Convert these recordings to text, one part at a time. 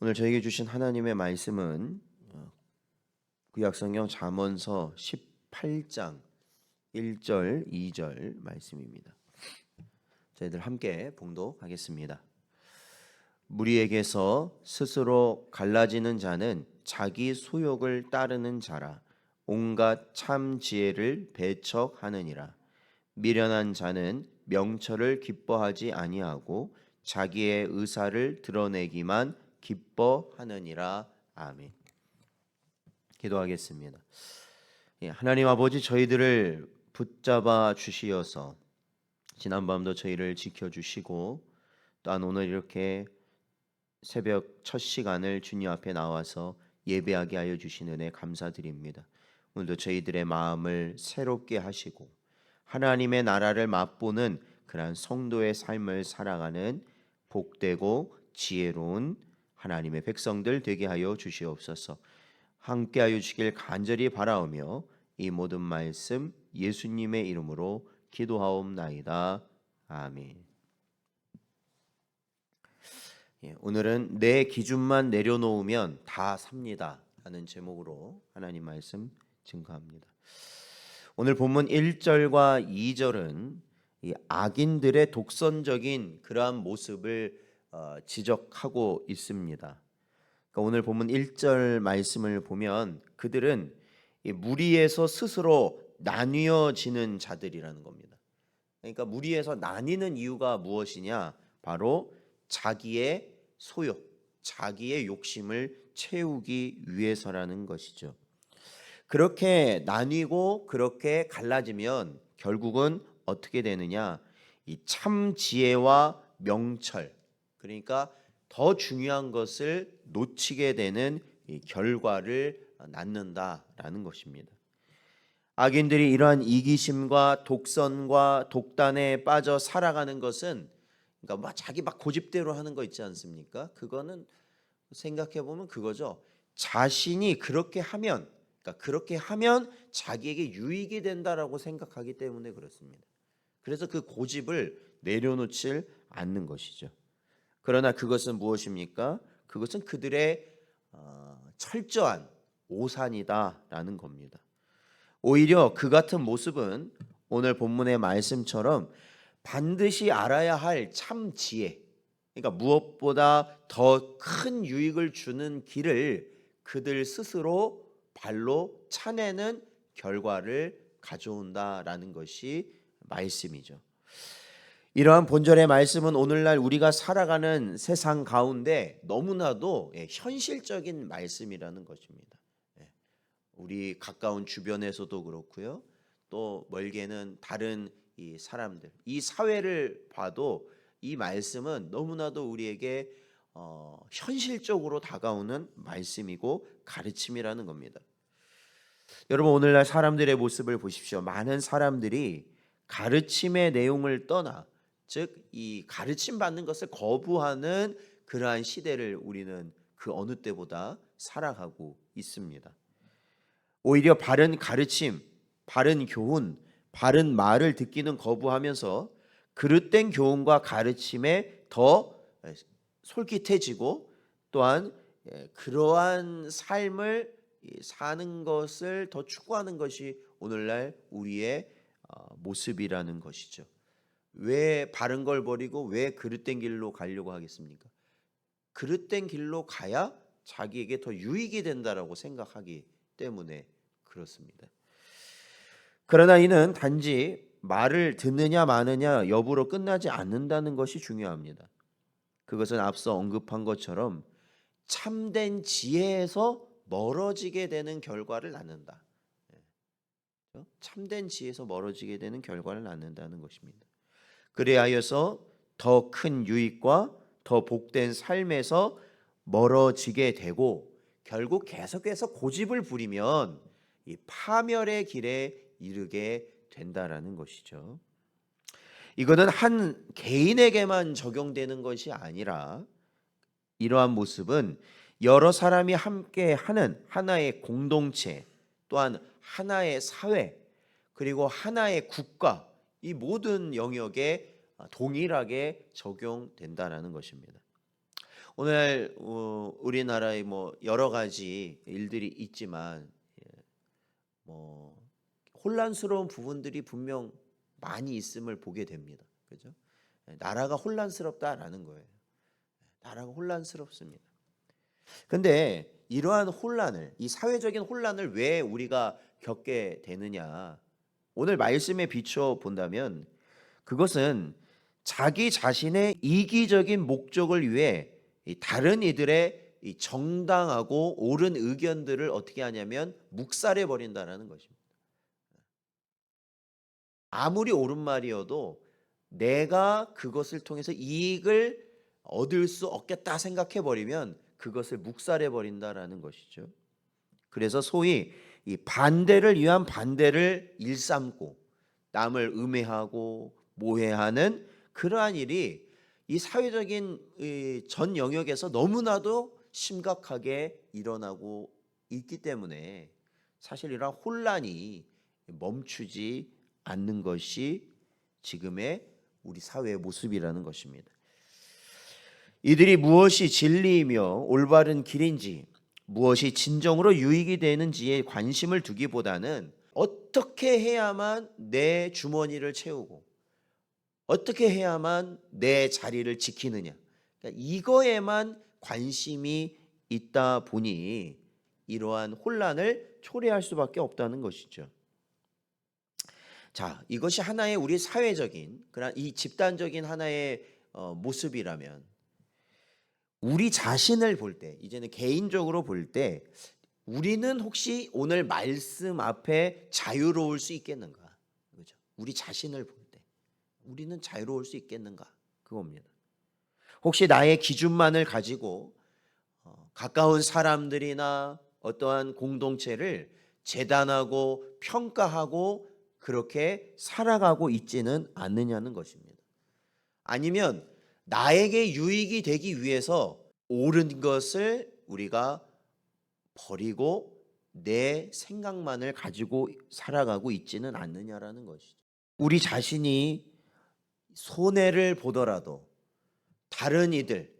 오늘 저에게 주신 하나님의 말씀은 구약성경 잠언서 18장 1절 2절 말씀입니다. 저희들 함께 봉독하겠습니다. 무리에게서 스스로 갈라지는 자는 자기 소욕을 따르는 자라. 온갖 참 지혜를 배척하느니라. 미련한 자는 명철을 기뻐하지 아니하고 자기의 의사를 드러내기만 기뻐하느니라. 아멘. 기도하겠습니다. 하나님 아버지, 저희들을 붙잡아 주시어서 지난밤도 저희를 지켜주시고 또한 오늘 이렇게 새벽 첫 시간을 주님 앞에 나와서 예배하게 하여 주신 은혜 감사드립니다. 오늘도 저희들의 마음을 새롭게 하시고 하나님의 나라를 맛보는 그러한 성도의 삶을 살아가는 복되고 지혜로운 하나님의 백성들 되게 하여 주시옵소서. 함께하여 주시길 간절히 바라오며 이 모든 말씀 예수님의 이름으로 기도하옵나이다. 아멘. 오늘은 내 기준만 내려놓으면 다 삽니다 라는 제목으로 하나님 말씀 증거합니다. 오늘 본문 1절과 2절은 이 악인들의 독선적인 그러한 모습을 지적하고 있습니다. 그러니까 오늘 본문 1절 말씀을 보면 그들은 이 무리에서 스스로 나뉘어지는 자들이라는 겁니다. 그러니까 무리에서 나뉘는 이유가 무엇이냐? 바로 자기의 소욕, 자기의 욕심을 채우기 위해서라는 것이죠. 그렇게 나뉘고 그렇게 갈라지면 결국은 어떻게 되느냐? 이 참 지혜와 명철, 그러니까 더 중요한 것을 놓치게 되는 이 결과를 낳는다라는 것입니다. 악인들이 이러한 이기심과 독선과 독단에 빠져 살아가는 것은, 그러니까 자기 고집대로 하는 거 있지 않습니까? 그거는 생각해 보면 그거죠. 자신이 그렇게 하면, 그러니까 그렇게 하면 자기에게 유익이 된다라고 생각하기 때문에 그렇습니다. 그래서 그 고집을 내려놓질 않는 것이죠. 그러나 그것은 무엇입니까? 그것은 그들의 철저한 오산이다라는 겁니다. 오히려 그 같은 모습은 오늘 본문의 말씀처럼 반드시 알아야 할 참 지혜, 그러니까 무엇보다 더 큰 유익을 주는 길을 그들 스스로 발로 차내는 결과를 가져온다라는 것이 말씀이죠. 이러한 본절의 말씀은 오늘날 우리가 살아가는 세상 가운데 너무나도 현실적인 말씀이라는 것입니다. 우리 가까운 주변에서도 그렇고요. 또 멀게는 다른 이 사람들, 이 사회를 봐도 이 말씀은 너무나도 우리에게 현실적으로 다가오는 말씀이고 가르침이라는 겁니다. 여러분, 오늘날 사람들의 모습을 보십시오. 많은 사람들이 가르침의 내용을 떠나, 즉 이 가르침 받는 것을 거부하는 그러한 시대를 우리는 그 어느 때보다 살아가고 있습니다. 오히려 바른 가르침, 바른 교훈, 바른 말을 듣기는 거부하면서 그릇된 교훈과 가르침에 더 솔깃해지고 또한 그러한 삶을 사는 것을 더 추구하는 것이 오늘날 우리의 모습이라는 것이죠. 왜 바른 걸 버리고 왜 그릇된 길로 가려고 하겠습니까? 그릇된 길로 가야 자기에게 더 유익이 된다라고 생각하기 때문에 그렇습니다. 그러나 이는 단지 말을 듣느냐 마느냐 여부로 끝나지 않는다는 것이 중요합니다. 그것은 앞서 언급한 것처럼 참된 지혜에서 멀어지게 되는 결과를 낳는다. 참된 지혜에서 멀어지게 되는 결과를 낳는다는 것입니다. 그래야 하여서 더 큰 유익과 더 복된 삶에서 멀어지게 되고 결국 계속해서 고집을 부리면 이 파멸의 길에 이르게 된다라는 것이죠. 이거는 한 개인에게만 적용되는 것이 아니라 이러한 모습은 여러 사람이 함께 하는 하나의 공동체, 또한 하나의 사회, 그리고 하나의 국가, 이 모든 영역에 동일하게 적용된다라는 것입니다. 오늘 우리나라에 뭐 여러 가지 일들이 있지만 뭐 혼란스러운 부분들이 분명 많이 있음을 보게 됩니다. 그죠? 나라가 혼란스럽다라는 거예요. 나라가 혼란스럽습니다. 근데 이러한 혼란을, 이 사회적인 혼란을 왜 우리가 겪게 되느냐? 오늘 말씀에 비춰 본다면 그것은 자기 자신의 이기적인 목적을 위해 이 다른 이들의 이 정당하고 옳은 의견들을 어떻게 하냐면 묵살해 버린다라는 것입니다. 아무리 옳은 말이어도 내가 그것을 통해서 이익을 얻을 수 없겠다 생각해 버리면 그것을 묵살해 버린다라는 것이죠. 그래서 소위 이 반대를 위한 반대를 일삼고 남을 음해하고 모해하는 그러한 일이 이 사회적인 전 영역에서 너무나도 심각하게 일어나고 있기 때문에 사실 이런 혼란이 멈추지 않는 것이 지금의 우리 사회의 모습이라는 것입니다. 이들이 무엇이 진리이며 올바른 길인지, 무엇이 진정으로 유익이 되는지에 관심을 두기보다는 어떻게 해야만 내 주머니를 채우고 어떻게 해야만 내 자리를 지키느냐, 그러니까 이거에만 관심이 있다 보니 이러한 혼란을 초래할 수밖에 없다는 것이죠. 자, 이것이 하나의 우리 사회적인 그런 이 집단적인 하나의 모습이라면 우리 자신을 볼 때, 이제는 개인적으로 볼 때 우리는 혹시 오늘 말씀 앞에 자유로울 수 있겠는가? 그렇죠? 우리 자신을 볼 때 우리는 자유로울 수 있겠는가? 그겁니다. 혹시 나의 기준만을 가지고 가까운 사람들이나 어떠한 공동체를 재단하고 평가하고 그렇게 살아가고 있지는 않느냐는 것입니다. 아니면 나에게 유익이 되기 위해서 옳은 것을 우리가 버리고 내 생각만을 가지고 살아가고 있지는 않느냐라는 것이죠. 우리 자신이 손해를 보더라도 다른 이들,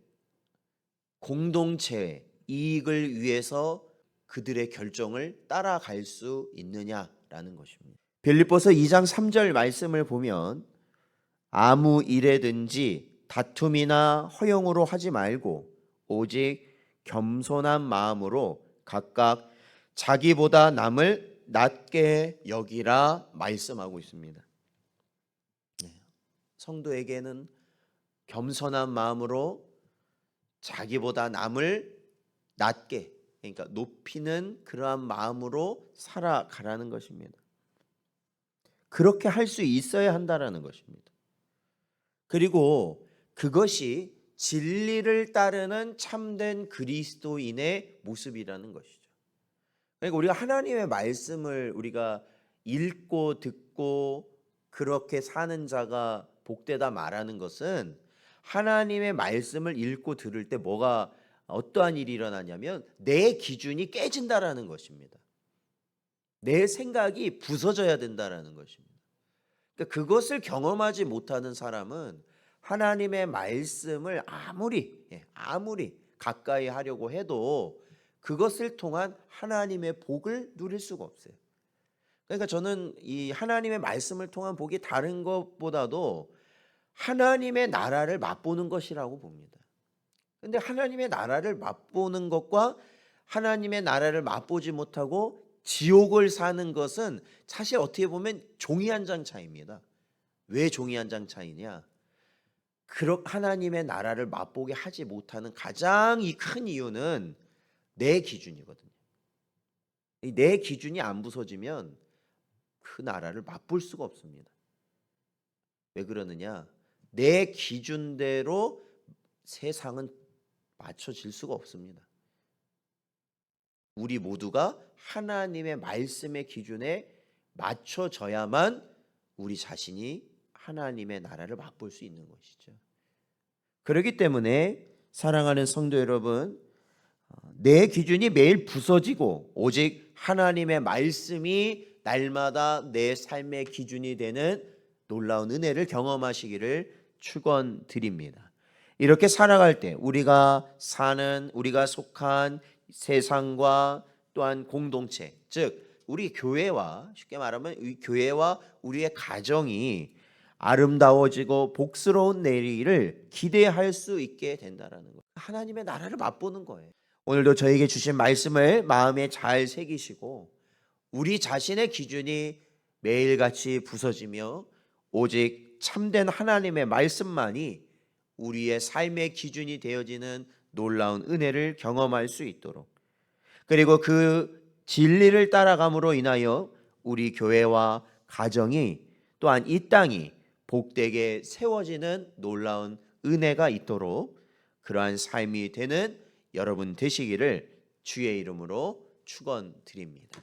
공동체의 이익을 위해서 그들의 결정을 따라갈 수 있느냐라는 것입니다. 빌립보서 2장 3절 말씀을 보면 아무 일에든지 다툼이나 허용으로 하지 말고 오직 겸손한 마음으로 각각 자기보다 남을 낮게 여기라 말씀하고 있습니다. 성도에게는 겸손한 마음으로 자기보다 남을 낮게, 그러니까 높이는 그러한 마음으로 살아가라는 것입니다. 그렇게 할 수 있어야 한다라는 것입니다. 그리고 그것이 진리를 따르는 참된 그리스도인의 모습이라는 것이죠. 그러니까 우리가 하나님의 말씀을 우리가 읽고 듣고 그렇게 사는 자가 복되다 말하는 것은 하나님의 말씀을 읽고 들을 때 뭐가 어떠한 일이 일어나냐면 내 기준이 깨진다라는 것입니다. 내 생각이 부서져야 된다라는 것입니다. 그러니까 그것을 경험하지 못하는 사람은 하나님의 말씀을 아무리 가까이 하려고 해도 그것을 통한 하나님의 복을 누릴 수가 없어요. 그러니까 저는 이 하나님의 말씀을 통한 복이 다른 것보다도 하나님의 나라를 맛보는 것이라고 봅니다. 근데 하나님의 나라를 맛보는 것과 하나님의 나라를 맛보지 못하고 지옥을 사는 것은 사실 어떻게 보면 종이 한 장 차이입니다. 왜 종이 한 장 차이냐? 하나님의 나라를 맛보게 하지 못하는 가장 큰 이유는 내 기준이거든요. 내 기준이 안 부서지면 그 나라를 맛볼 수가 없습니다. 왜 그러느냐? 내 기준대로 세상은 맞춰질 수가 없습니다. 우리 모두가 하나님의 말씀의 기준에 맞춰져야만 우리 자신이 하나님의 나라를 맛볼 수 있는 것이죠. 그렇기 때문에 사랑하는 성도 여러분, 내 기준이 매일 부서지고 오직 하나님의 말씀이 날마다 내 삶의 기준이 되는 놀라운 은혜를 경험하시기를 축원드립니다. 이렇게 살아갈 때 우리가 속한 세상과 또한 공동체, 즉 우리 교회와, 쉽게 말하면 이 교회와 우리의 가정이 아름다워지고 복스러운 내일을 기대할 수 있게 된다라는 거예요. 하나님의 나라를 맛보는 거예요. 오늘도 저에게 주신 말씀을 마음에 잘 새기시고 우리 자신의 기준이 매일같이 부서지며 오직 참된 하나님의 말씀만이 우리의 삶의 기준이 되어지는 놀라운 은혜를 경험할 수 있도록, 그리고 그 진리를 따라감으로 인하여 우리 교회와 가정이 또한 이 땅이 복되게 세워지는 놀라운 은혜가 있도록 그러한 삶이 되는 여러분 되시기를 주의 이름으로 축원드립니다.